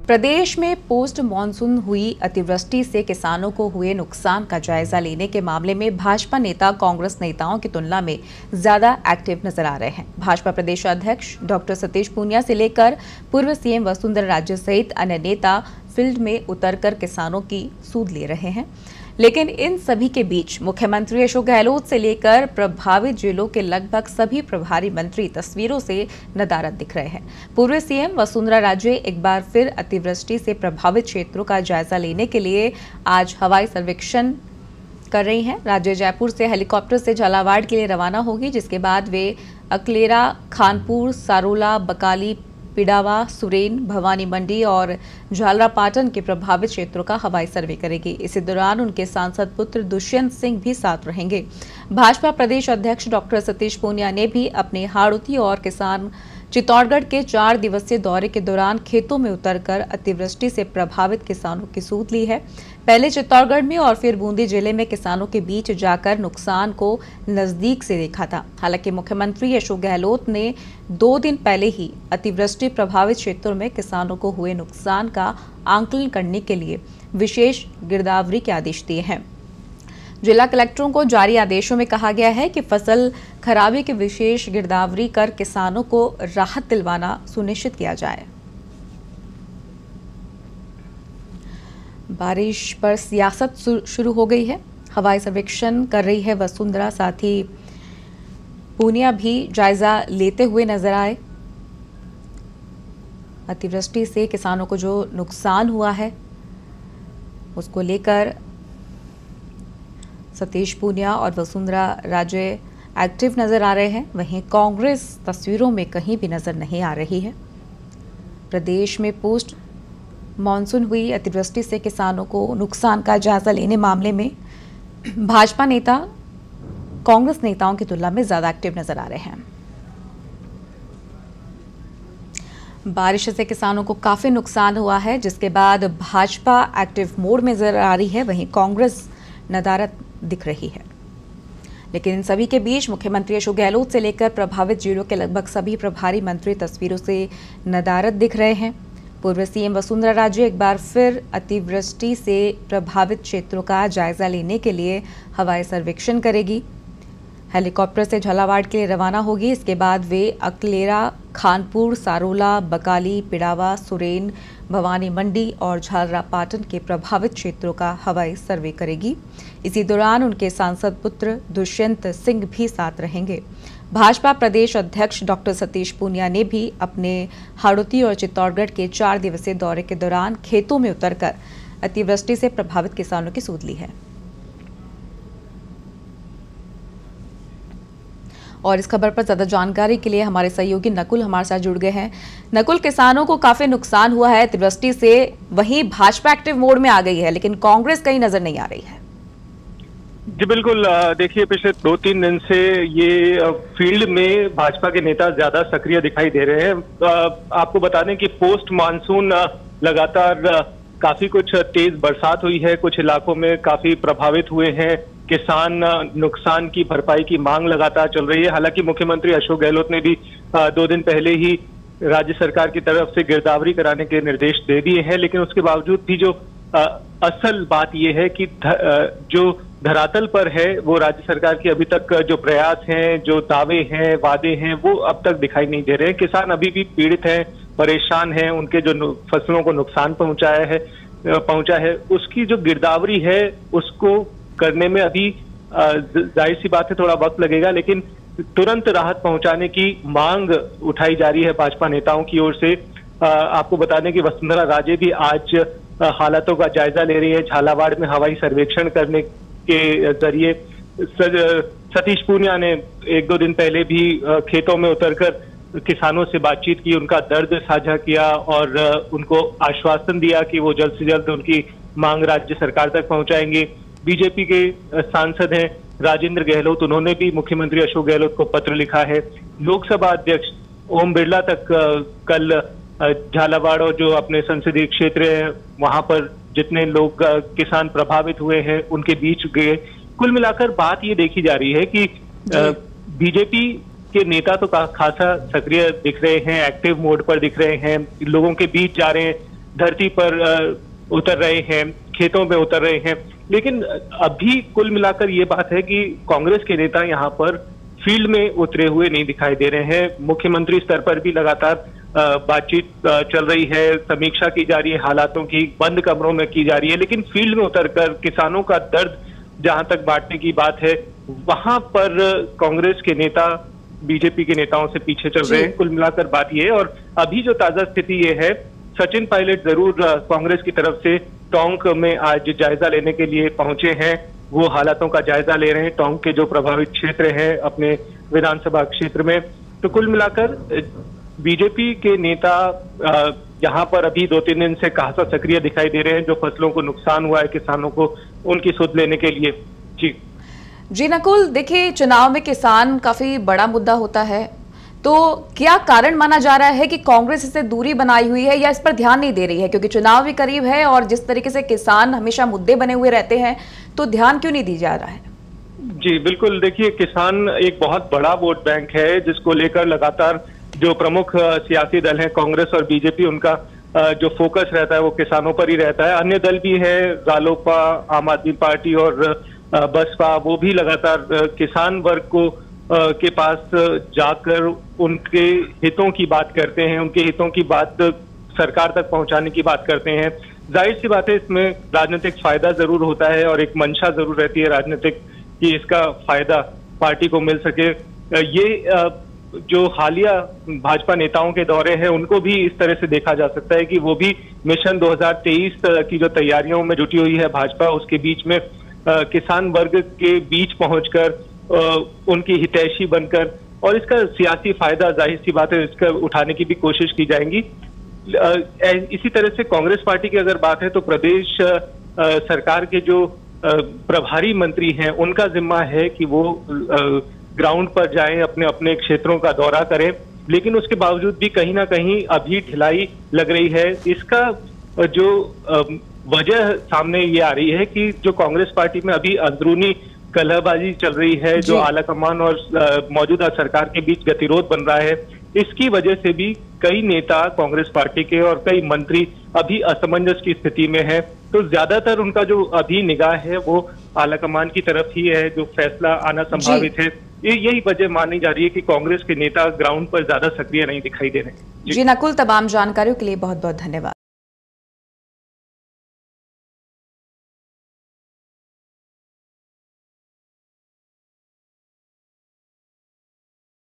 प्रदेश में post monsoon हुई अतिवृष्टि से किसानों को हुए नुकसान का जायजा लेने के मामले में भाजपा नेता कांग्रेस नेताओं की तुलना में ज्यादा एक्टिव नजर आ रहे हैं। भाजपा प्रदेश अध्यक्ष डॉक्टर सतीश पूनिया से लेकर पूर्व सीएम वसुंधरा राजे सहित अन्य नेता फील्ड में उतरकर किसानों की सूद ले रहे हैं। लेकिन इन सभी के बीच मुख्यमंत्री अशोक गहलोत से लेकर प्रभावित जिलों के लगभग सभी प्रभारी मंत्री तस्वीरों से नदारद दिख रहे हैं। पूर्व सीएम वसुंधरा राजे एक बार फिर अतिवृष्टि से प्रभावित क्षेत्रों का जायजा लेने के लिए आज हवाई सर्वेक्षण कर रही हैं। राज्य जयपुर से हेलीकॉप्टर से झालावाड़ के लिए रवाना होगी, जिसके बाद वे अकलेरा, खानपुर, सारोला, बकाली, पिडावा, सुरेन, भवानी मंडी और झालरापाटन के प्रभावित क्षेत्रों का हवाई सर्वे करेगी। इसी दौरान उनके सांसद पुत्र दुष्यंत सिंह भी साथ रहेंगे। भाजपा प्रदेश अध्यक्ष डॉक्टर सतीश पूनिया ने भी अपने हाड़ौती और किसान चित्तौड़गढ़ के 4 दिवसीय दौरे के दौरान खेतों में उतरकर अतिवृष्टि से प्रभावित किसानों की सूद ली है। पहले चित्तौड़गढ़ में और फिर बूंदी जिले में किसानों के बीच जाकर नुकसान को नजदीक से देखा था। हालांकि मुख्यमंत्री अशोक गहलोत ने 2 दिन पहले ही अतिवृष्टि प्रभावित क्षेत्रों में किसानों को हुए नुकसान का आंकलन करने के लिए विशेष गिरदावरी के आदेश दिए हैं। जिला कलेक्टरों को जारी आदेशों में कहा गया है कि फसल खराबी की विशेष गिरदावरी कर किसानों को राहत दिलवाना सुनिश्चित किया जाए। बारिश पर सियासत शुरू हो गई है। हवाई सर्वेक्षण कर रही है वसुंधरा, साथ ही पूनिया भी जायजा लेते हुए नजर आए। अतिवृष्टि से किसानों को जो नुकसान हुआ है उसको लेकर सतीश पूनिया और वसुंधरा राजे एक्टिव नजर आ रहे हैं। वहीं कांग्रेस तस्वीरों में कहीं भी नजर नहीं आ रही है। प्रदेश में पोस्ट मानसून हुई अतिवृष्टि से किसानों को नुकसान का जायजा लेने मामले में भाजपा नेता कांग्रेस नेताओं की तुलना में ज्यादा एक्टिव नजर आ रहे हैं। बारिश से किसानों को काफी नुकसान हुआ है, जिसके बाद भाजपा एक्टिव मोड में नजर आ रही है, वहीं कांग्रेस नदारद दिख रही है। लेकिन इन सभी के बीच मुख्यमंत्री अशोक गहलोत से लेकर प्रभावित जिलों के लगभग सभी प्रभारी मंत्री तस्वीरों से नदारद दिख रहे हैं। पूर्व सीएम वसुंधरा राजे एक बार फिर अतिवृष्टि से प्रभावित क्षेत्रों का जायजा लेने के लिए हवाई सर्वेक्षण करेगी। हेलीकॉप्टर से झालावाड़ के लिए रवाना होगी। इसके बाद वे अकलेरा, खानपुर, सारोला, बकाली, पिडावा, सुरेन, भवानी मंडी और झालरापाटन के प्रभावित क्षेत्रों का हवाई सर्वे करेगी। इसी दौरान उनके सांसद पुत्र दुष्यंत सिंह भी साथ रहेंगे। भाजपा प्रदेश अध्यक्ष डॉक्टर सतीश पूनिया ने भी अपने हाड़ौती और चित्तौड़गढ़ के 4 दिवसीय दौरे के दौरान खेतों में उतरकर अतिवृष्टि से प्रभावित किसानों की सूद ली है। और इस खबर पर ज्यादा जानकारी के लिए हमारे सहयोगी नकुल हमारे साथ जुड़ गए हैं। नकुल, किसानों को काफी नुकसान हुआ है अतिवृष्टि से, वहीं भाजपा एक्टिव मोड में आ गई है, लेकिन कांग्रेस कहीं नजर नहीं आ रही है। जी बिल्कुल, देखिए पिछले 2-3 दिन से ये फील्ड में भाजपा के नेता ज्यादा सक्रिय दिखाई दे रहे हैं। आपको बता दें कि पोस्ट मानसून लगातार काफी कुछ तेज बरसात हुई है, कुछ इलाकों में काफी प्रभावित हुए हैं किसान। नुकसान की भरपाई की मांग लगातार चल रही है। हालांकि मुख्यमंत्री अशोक गहलोत ने भी 2 दिन पहले ही राज्य सरकार की तरफ से गिरदावरी कराने के निर्देश दे दिए हैं, लेकिन उसके बावजूद भी जो असल बात यह है कि जो धरातल पर है वो राज्य सरकार की अभी तक जो प्रयास हैं, जो दावे हैं, वादे हैं, वो अब तक दिखाई नहीं दे रहे हैं। किसान अभी भी पीड़ित हैं, परेशान हैं, उनके जो फसलों को नुकसान पहुंचा है उसकी जो गिरदावरी है उसको करने में अभी जाहिर सी बात है थोड़ा वक्त लगेगा, लेकिन तुरंत राहत पहुंचाने की मांग उठाई जा रही है भाजपा नेताओं की ओर से। आपको बता दें कि वसुंधरा राजे भी आज हालातों का जायजा ले रही है। झालावाड़ में हवाई सर्वेक्षण करने के जरिए सतीश पूनिया ने 1-2 दिन पहले भी खेतों में उतरकर किसानों से बातचीत की, उनका दर्द साझा किया और उनको आश्वासन दिया कि वो जल्द से जल्द उनकी मांग राज्य सरकार तक पहुंचाएंगे। बीजेपी के सांसद हैं राजेंद्र गहलोत, उन्होंने भी मुख्यमंत्री अशोक गहलोत को पत्र लिखा है। लोकसभा अध्यक्ष ओम बिरला तक कल झालावाड़ और जो अपने संसदीय क्षेत्र है वहां पर जितने लोग किसान प्रभावित हुए हैं उनके बीच गए। कुल मिलाकर बात ये देखी जा रही है कि बीजेपी के नेता तो खासा सक्रिय दिख रहे हैं, एक्टिव मोड पर दिख रहे हैं, लोगों के बीच जा रहे हैं, धरती पर उतर रहे हैं, खेतों में उतर रहे हैं। लेकिन अभी कुल मिलाकर ये बात है कि कांग्रेस के नेता यहाँ पर फील्ड में उतरे हुए नहीं दिखाई दे रहे हैं। मुख्यमंत्री स्तर पर भी लगातार बातचीत चल रही है, समीक्षा की जा रही है हालातों की, बंद कमरों में की जा रही है, लेकिन फील्ड में उतरकर किसानों का दर्द जहां तक बांटने की बात है, वहां पर कांग्रेस के नेता बीजेपी के नेताओं से पीछे चल रहे हैं। कुल मिलाकर बात यह है। और अभी जो ताजा स्थिति ये है, सचिन पायलट जरूर कांग्रेस की तरफ से टोंक में आज जायजा लेने के लिए पहुंचे हैं। वो हालातों का जायजा ले रहे हैं टोंक के जो प्रभावित क्षेत्र हैं अपने विधानसभा क्षेत्र में। तो कुल मिलाकर बीजेपी के नेता यहाँ पर अभी 2-3 दिन से खासा सक्रिय दिखाई दे रहे हैं। जो फसलों को नुकसान हुआ है किसानों को, उनकी सुध लेने के लिए। जी नकुल, देखिए चुनाव में किसान काफी बड़ा मुद्दा होता है, तो क्या कारण माना जा रहा है कि कांग्रेस इससे दूरी बनाई हुई है या इस पर ध्यान नहीं दे रही है? क्योंकि चुनाव भी करीब है और जिस तरीके से किसान हमेशा मुद्दे बने हुए रहते हैं, तो ध्यान क्यों नहीं दी जा रहा है? जी बिल्कुल, देखिए किसान एक बहुत बड़ा वोट बैंक है, जिसको लेकर लगातार जो प्रमुख सियासी दल हैं कांग्रेस और बीजेपी, उनका जो फोकस रहता है वो किसानों पर ही रहता है। अन्य दल भी है, रालोपा, आम आदमी पार्टी और बसपा, वो भी लगातार किसान वर्ग को के पास जाकर उनके हितों की बात करते हैं, उनके हितों की बात सरकार तक पहुंचाने की बात करते हैं। जाहिर सी बात है, इसमें राजनीतिक फायदा जरूर होता है और एक मंशा जरूर रहती है राजनीतिक कि इसका फायदा पार्टी को मिल सके। ये जो हालिया भाजपा नेताओं के दौरे हैं, उनको भी इस तरह से देखा जा सकता है कि वो भी मिशन 2023 की जो तैयारियों में जुटी हुई है भाजपा, उसके बीच में किसान वर्ग के बीच पहुंचकर उनकी हितैषी बनकर, और इसका सियासी फायदा जाहिर सी बात है इसका उठाने की भी कोशिश की जाएगी। इसी तरह से कांग्रेस पार्टी की अगर बात है तो प्रदेश सरकार के जो प्रभारी मंत्री हैं, उनका जिम्मा है कि वो ग्राउंड पर जाएं, अपने अपने क्षेत्रों का दौरा करें, लेकिन उसके बावजूद भी कहीं ना कहीं अभी ढिलाई लग रही है। इसका जो वजह सामने ये आ रही है कि जो कांग्रेस पार्टी में अभी अंदरूनी कलहबाजी चल रही है, जो आलाकमान और मौजूदा सरकार के बीच गतिरोध बन रहा है, इसकी वजह से भी कई नेता कांग्रेस पार्टी के और कई मंत्री अभी असमंजस की स्थिति में है। तो ज्यादातर उनका जो अभी निगाह है वो आलाकमान की तरफ ही है, जो फैसला आना संभावित है। यही वजह मानी जा रही है कि कांग्रेस के नेता ग्राउंड पर ज्यादा सक्रिय नहीं दिखाई दे रहे। जी नकुल, तमाम जानकारियों के लिए बहुत बहुत धन्यवाद।